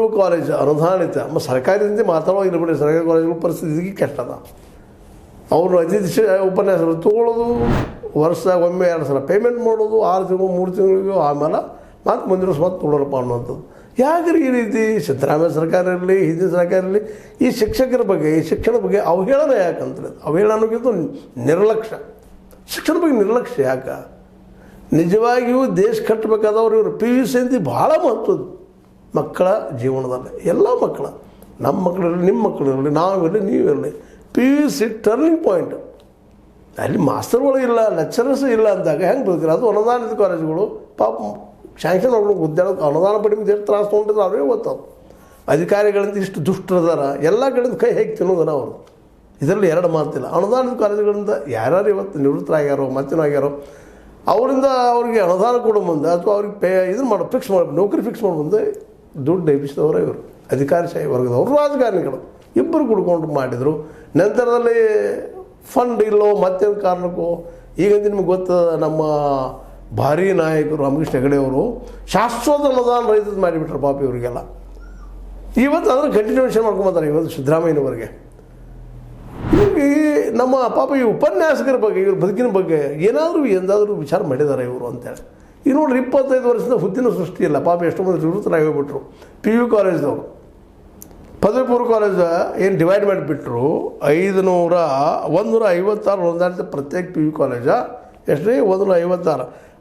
ಪದವಿ ಕಾಲೇಜ್ ಅನುದಾನಿತ ಸರ್ಕಾರದಿಂದ ಮಾತಾಡೋಗಿಲ್ಲ ಬಿಡಿ, ಸರ್ಕಾರಿ ಕಾಲೇಜುಗಳ ಪರಿಸ್ಥಿತಿ ಕೆಟ್ಟ ಅದ. ಅವರು ಅತಿಥಿ ಉಪನ್ಯಾಸರು ತೊಗೊಳ್ಳೋದು, ವರ್ಷದಾಗ ಒಮ್ಮೆ 2 ಸಲ ಪೇಮೆಂಟ್ ಮಾಡೋದು, 6 ತಿಂಗಳು 3 ತಿಂಗಳಿಗೂ, ಆಮೇಲೆ ಮತ್ತು ಮುಂದಿನ ವರ್ಷ ಮತ್ತೆ ತೊಗೊಳೋರಪ್ಪ ಅನ್ನೋಂಥದ್ದು. ಯಾಕ್ರಿ ಈ ರೀತಿ? ಸಿದ್ದರಾಮಯ್ಯ ಸರ್ಕಾರ ಇರಲಿ, ಹಿಂದಿನ ಸರ್ಕಾರ ಇರಲಿ, ಈ ಶಿಕ್ಷಕರ ಬಗ್ಗೆ, ಈ ಶಿಕ್ಷಣದ ಬಗ್ಗೆ ಅವಹೇಳನ ಯಾಕಂತಾರೆ? ಅವಹೇಳನ ಅನ್ನೋಕ್ಕಿಂತ ನಿರ್ಲಕ್ಷ್ಯ. ಶಿಕ್ಷಣದ ಬಗ್ಗೆ ನಿರ್ಲಕ್ಷ್ಯ ಯಾಕೆ? ನಿಜವಾಗಿಯೂ ದೇಶ ಕಟ್ಟಬೇಕಾದವ್ರು ಇವರು PUC ಅಂತ ಭಾಳ ಮಹತ್ವದ್ದು ಮಕ್ಕಳ ಜೀವನದಲ್ಲಿ. ಎಲ್ಲ ಮಕ್ಕಳ, ನಮ್ಮ ಮಕ್ಕಳಿರಲಿ, ನಿಮ್ಮ ಮಕ್ಕಳಿರಲಿ, ನಾವಿರಲಿ, ನೀವಿರಲಿ, PUC ಟರ್ನಿಂಗ್ ಪಾಯಿಂಟ್. ಅಲ್ಲಿ ಮಾಸ್ತರ್ಗಳು ಇಲ್ಲ, ಲೆಕ್ಚರರ್ಸ್ ಇಲ್ಲ ಅಂದಾಗ ಹೆಂಗೆ ಬದುಕಿಲ್ಲ? ಅದು ಅನುದಾನಿತ ಕಾಲೇಜುಗಳು ಪಾಪ ಶಾಂಕ್ಷನ್ ಮಾಡ್ಕೊಂಡು ಉದ್ಯೋಗಕ್ಕೆ ಅನುದಾನ ಪಡಿ ಎಷ್ಟು ತ್ರಾಸ ತೊಗೊಂಡಿದ್ರು ಅವರೇ ಗೊತ್ತವು. ಅಧಿಕಾರಿಗಳಿಂದ ಇಷ್ಟು ದುಷ್ಟರದಾರ, ಎಲ್ಲ ಕಡೆಯಿಂದ ಕೈ ಹೇಗೆ ತಿನ್ನೋದನ ಅವರು. ಇದರಲ್ಲಿ 2 ಮಾತಿಲ್ಲ. ಅನುದಾನಿತ ಕಾಲೇಜುಗಳಿಂದ ಯಾರ್ಯಾರು ಇವತ್ತು ನಿವೃತ್ತರಾಗ್ಯಾರೋ, ಮತ್ತೇನಾಗ್ಯಾರೋ, ಅವರಿಂದ ಅವ್ರಿಗೆ ಅನುದಾನ ಕೊಡೋ ಮುಂದೆ ಅಥವಾ ಅವ್ರಿಗೆ ಇದನ್ನು ಮಾಡೋ ಫಿಕ್ಸ್ ಮಾಡಿ, ನೌಕರಿ ಫಿಕ್ಸ್ ಮಾಡೋ ಮುಂದೆ ದುಡ್ಡು ಎಬ್ಬಿಸಿದವರೇ ಇವರು, ಅಧಿಕಾರಿಶಾಹಿ ವರ್ಗದವರು, ರಾಜಕಾರಣಿಗಳು ಇಬ್ಬರು ಕುಡ್ಕೊಂಡು ಮಾಡಿದರು. ನಂತರದಲ್ಲಿ ಫಂಡ್ ಇಲ್ಲೋ ಮತ್ತೇನು ಕಾರಣಕ್ಕೋ, ಈಗಂತ ನಿಮ್ಗೆ ಗೊತ್ತದ, ನಮ್ಮ ಭಾರೀ ನಾಯಕರು ರಾಮಕೃಷ್ಣ ಹೆಗಡೆ ಅವರು ಶಾಶ್ವತ ಅನುದಾನ ರೈತದ ಮಾಡಿಬಿಟ್ರು ಪಾಪ ಇವರಿಗೆಲ್ಲ. ಇವತ್ತು ಅದನ್ನು ಕಂಟಿನ್ಯೂಷನ್ ಮಾಡ್ಕೊಂಬಂತಾರೆ ಇವತ್ತು ಸಿದ್ದರಾಮಯ್ಯನವರಿಗೆ. ಇವ್ರಿಗೆ ನಮ್ಮ ಪಾಪ ಈ ಉಪನ್ಯಾಸಕರ ಬಗ್ಗೆ, ಇವ್ರ ಬದುಕಿನ ಬಗ್ಗೆ ಎಂದಾದರೂ ವಿಚಾರ ಮಾಡಿದ್ದಾರೆ ಇವರು ಅಂತೇಳಿ. ಈಗ ನೋಡ್ರಿ, 25 ವರ್ಷದ ಹುದ್ದಿನ ಸೃಷ್ಟಿ ಇಲ್ಲ ಪಾಪ. ಎಷ್ಟೋ ಮಂದಿ ನಿವೃತ್ತರಾಗಿ ಹೋಗ್ಬಿಟ್ರು. PU ಕಾಲೇಜ್ದವರು ಪದವಿ ಪೂರ್ವ ಕಾಲೇಜ್ ಏನು ಡಿವೈಡ್ ಮಾಡಿಬಿಟ್ರು. 156 ಅನುದಾನಿತ ಪ್ರತ್ಯೇಕ PU ಕಾಲೇಜ. ಎಷ್ಟು ರೀ? 156.